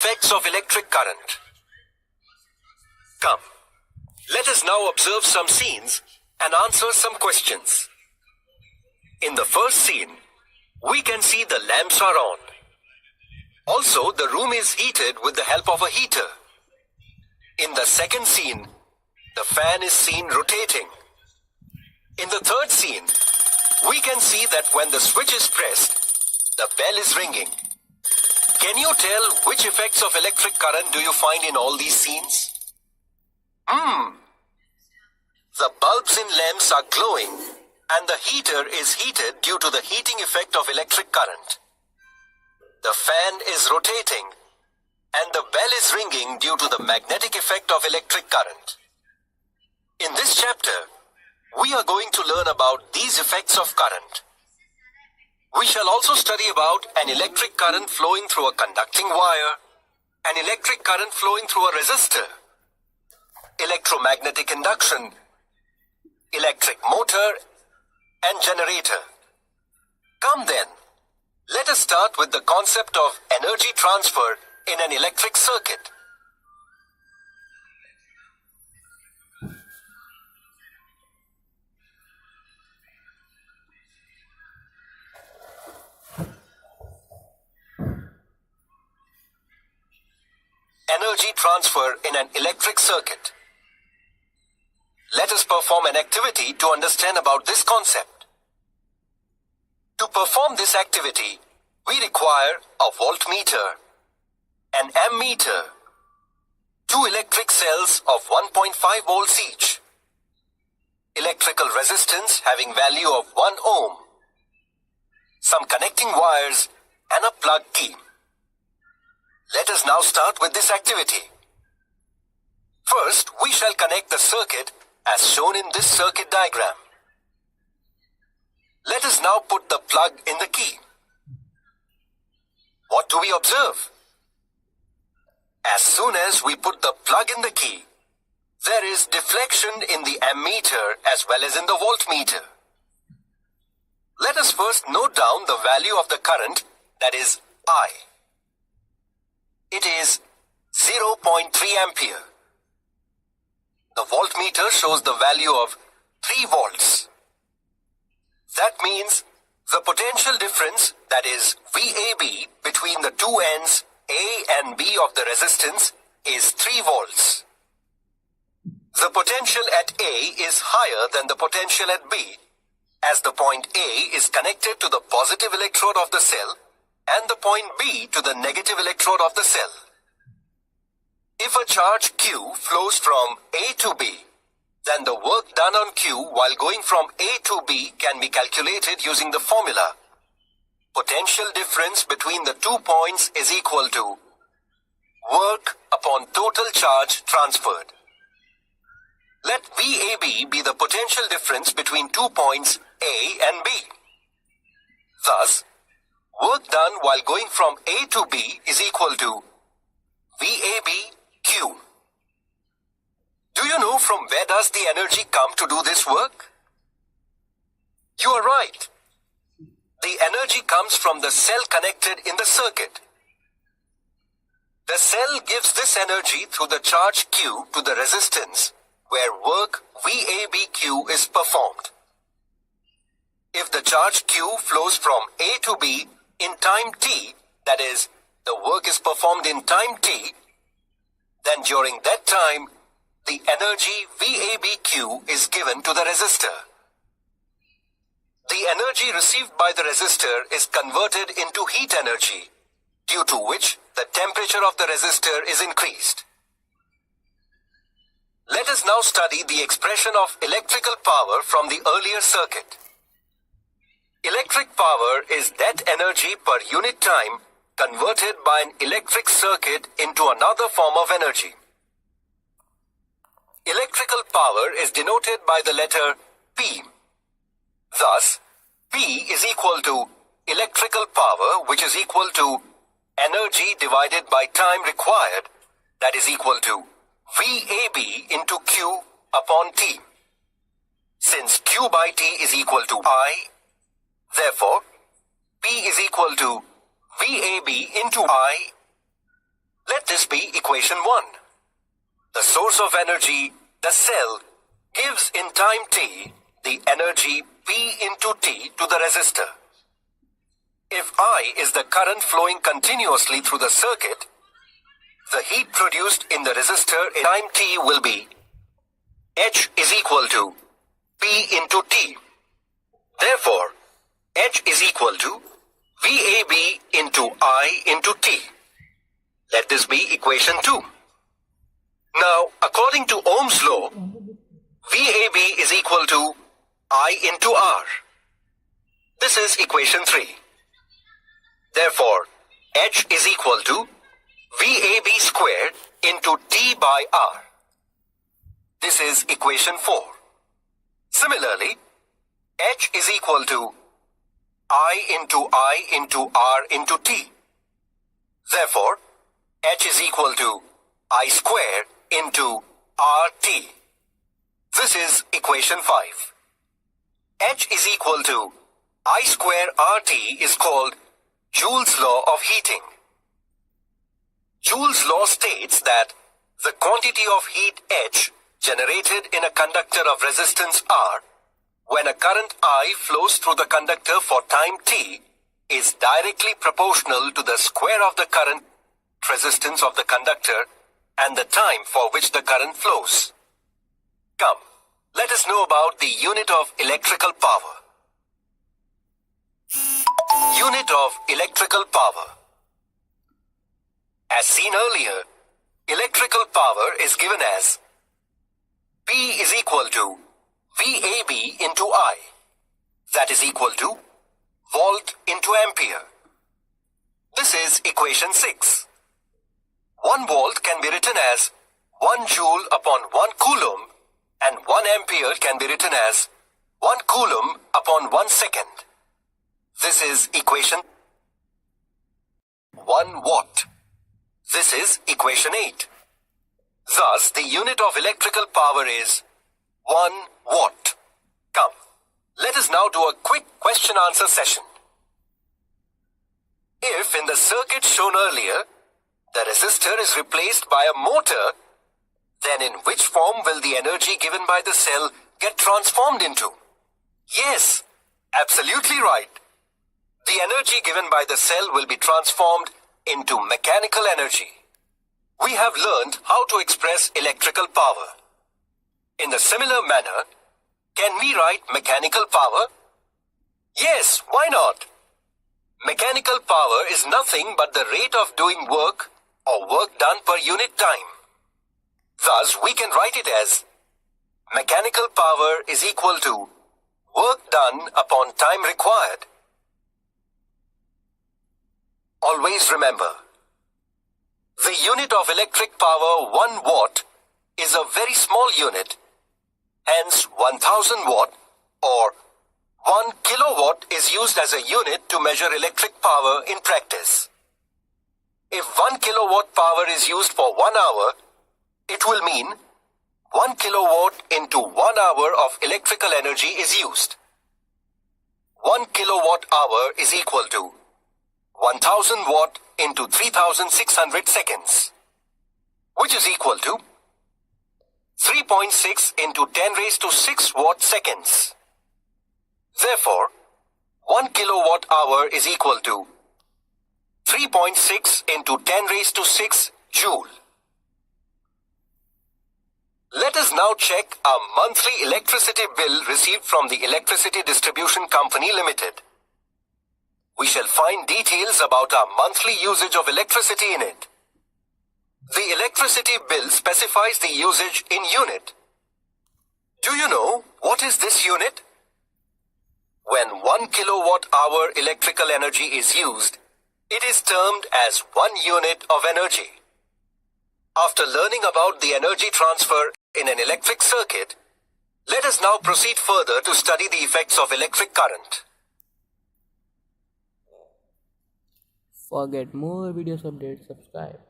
Effects of electric current. Come, let us now observe some scenes and answer some questions. In the first scene, we can see the lamps are on. Also, the room is heated with the help of a heater. In the second scene, the fan is seen rotating. In the third scene, we can see that when the switch is pressed, the bell is ringing. Can you tell which effects of electric current do you find in all these scenes? The bulbs in lamps are glowing and the heater is heated due to the heating effect of electric current. The fan is rotating and the bell is ringing due to the magnetic effect of electric current. In this chapter, we are going to learn about these effects of current. We shall also study about an electric current flowing through a conducting wire, an electric current flowing through a resistor, electromagnetic induction, electric motor, and generator. Come then, let us start with the concept of energy transfer in an electric circuit. Energy transfer in an electric circuit. Let us perform an activity to understand about this concept. To perform this activity, we require a voltmeter, an ammeter, two electric cells of 1.5 volts each, electrical resistance having value of 1 ohm, some connecting wires, and a plug key. Let us now start with this activity. First, we shall connect the circuit as shown in this circuit diagram. Let us now put the plug in the key. What do we observe? As soon as we put the plug in the key, there is deflection in the ammeter as well as in the voltmeter. Let us first note down the value of the current, that is I. It is 0.3 ampere. The voltmeter shows the value of 3 volts. That means the potential difference, that is VAB, between the two ends A and B of the resistance is 3 volts. The potential at A is higher than the potential at B, as the point A is connected to the positive electrode of the cell and the point B to the negative electrode of the cell. If a charge Q flows from A to B, then the work done on Q while going from A to B can be calculated using the formula. Potential difference between the 2 points is equal to work upon total charge transferred. Let VAB be the potential difference between 2 points A and B. Thus, work done while going from A to B is equal to VAB Q. Do you know from where does the energy come to do this work? You are right. The energy comes from the cell connected in the circuit. The cell gives this energy through the charge Q to the resistance, where work VABQ is performed. If the charge Q flows from A to B in time t, that is, the work is performed in time t, then during that time, the energy VABQ is given to the resistor. The energy received by the resistor is converted into heat energy, due to which the temperature of the resistor is increased. Let us now study the expression of electrical power from the earlier circuit. Electric power is that energy per unit time converted by an electric circuit into another form of energy. Electrical power is denoted by the letter P. Thus, P is equal to electrical power, which is equal to energy divided by time required, that is equal to VAB into Q upon T. Since Q by T is equal to I, therefore, P is equal to VAB into I. Let this be equation 1. The source of energy, the cell, gives in time t the energy P into T to the resistor. If I is the current flowing continuously through the circuit, the heat produced in the resistor in time t will be H is equal to P into T. Therefore, H is equal to VAB into I into T. Let this be equation 2. Now, according to Ohm's law, VAB is equal to I into R. This is equation 3. Therefore, H is equal to VAB squared into T by R. This is equation 4. Similarly, H is equal to I into R into T. Therefore, H is equal to I squared into RT. This is equation 5. H is equal to I square RT is called Joule's law of heating. Joule's law states that the quantity of heat H generated in a conductor of resistance R when a current I flows through the conductor for time t is directly proportional to the square of the current resistance of the conductor and the time for which the current flows. Come, let us know about the unit of electrical power. Unit of electrical power. As seen earlier, electrical power is given as P is equal to VAB into I. That is equal to volt into ampere. This is equation 6. 1 volt can be written as 1 joule upon 1 coulomb and 1 ampere can be written as 1 coulomb upon 1 second. This is equation 1 watt. This is equation 8. Thus, the unit of electrical power is 1 watt. Come, let us now do a quick question-answer session. If in the circuit shown earlier, the resistor is replaced by a motor, then in which form will the energy given by the cell get transformed into? Yes, absolutely right. The energy given by the cell will be transformed into mechanical energy. We have learned how to express electrical power. In the similar manner, can we write mechanical power? Yes, why not? Mechanical power is nothing but the rate of doing work or work done per unit time. Thus, we can write it as mechanical power is equal to work done upon time required. Always remember, the unit of electric power 1 watt is a very small unit. Hence, 1000 watt or 1 kilowatt is used as a unit to measure electric power in practice. If 1 kilowatt power is used for 1 hour, it will mean 1 kilowatt into 1 hour of electrical energy is used. 1 kilowatt hour is equal to 1000 watt into 3600 seconds, which is equal to 3.6 into 10 raised to 6 watt seconds. Therefore, 1 kilowatt hour is equal to 3.6 into 10 raised to 6 joule. Let us now check our monthly electricity bill received from the Electricity Distribution Company Limited. We shall find details about our monthly usage of electricity in it. The electricity bill specifies the usage in unit. Do you know what is this unit? When 1 kilowatt hour electrical energy is used, it is termed as 1 unit of energy. After learning about the energy transfer in an electric circuit, let us now proceed further to study the effects of electric current. For get more videos updates, subscribe.